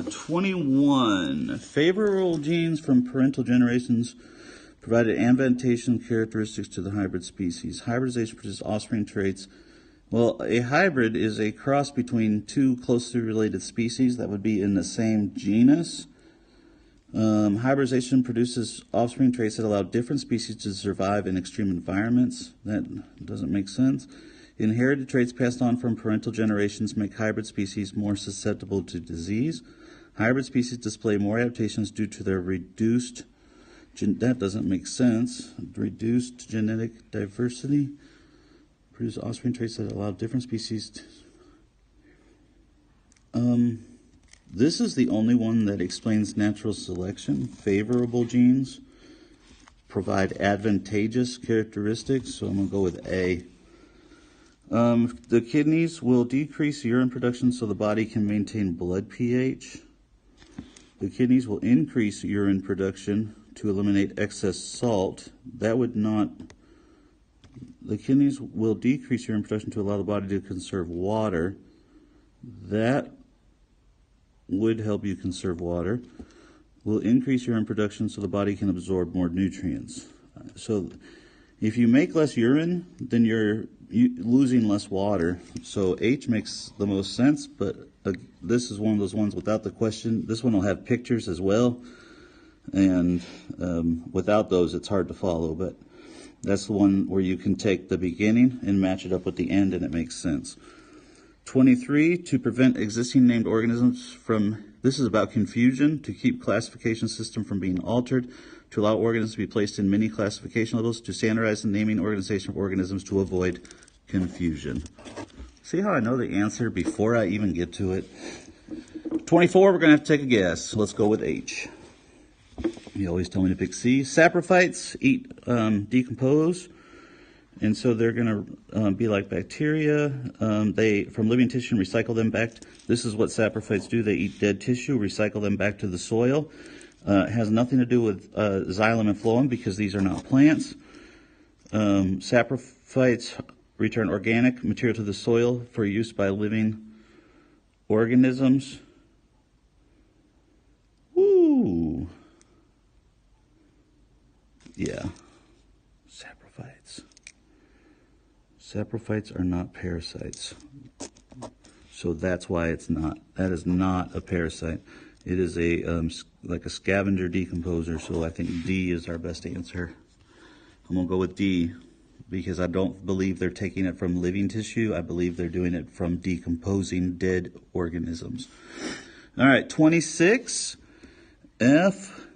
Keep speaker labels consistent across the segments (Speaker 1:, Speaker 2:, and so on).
Speaker 1: 21. Favorable genes from parental generations provided advantageous characteristics to the hybrid species. Hybridization produces offspring traits. Well, a hybrid is a cross between two closely related species that would be in the same genus. Hybridization produces offspring traits that allow different species to survive in extreme environments. That doesn't make sense. Inherited traits passed on from parental generations make hybrid species more susceptible to disease. Hybrid species display more adaptations due to their reduced, that doesn't make sense, reduced genetic diversity. Produce offspring traits that allow different species to, this is the only one that explains natural selection. Favorable genes provide advantageous characteristics, so I'm going to go with A. The kidneys will decrease urine production so the body can maintain blood pH. The kidneys will increase urine production to eliminate excess salt. That would not. The kidneys will decrease urine production to allow the body to conserve water. That would help you conserve water. Will increase urine production so the body can absorb more nutrients. So if you make less urine, then you're losing less water. So H makes the most sense, but this is one of those ones without the question. This one will have pictures as well, and without those it's hard to follow, but that's the one where you can take the beginning and match it up with the end and it makes sense. 23, to prevent existing named organisms from, this is about confusion, to keep classification system from being altered, to allow organisms to be placed in many classification levels, to standardize the naming organization of organisms to avoid confusion. See how I know the answer before I even get to it? 24, we're going to have to take a guess. Let's go with H. You always tell me to pick C. Saprophytes eat, decompose, and so they're going to be like bacteria. They, from living tissue, recycle them back. This is what saprophytes do. They eat dead tissue, recycle them back to the soil. It has nothing to do with xylem and phloem because these are not plants. Saprophytes return organic material to the soil for use by living organisms. Woo! Yeah, saprophytes. Saprophytes are not parasites. So that's why it's not. That is not a parasite. It is a like a scavenger decomposer, so I think D is our best answer. I'm going to go with D because I don't believe they're taking it from living tissue. I believe they're doing it from decomposing dead organisms. All right, 26. F,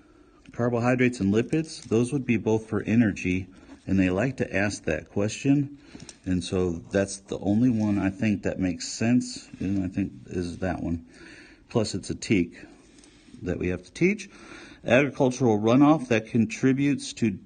Speaker 1: carbohydrates and lipids. Those would be both for energy, and they like to ask that question. And so that's the only one I think that makes sense, and I think is that one. Plus it's a TEK that we have to teach. Agricultural runoff that contributes to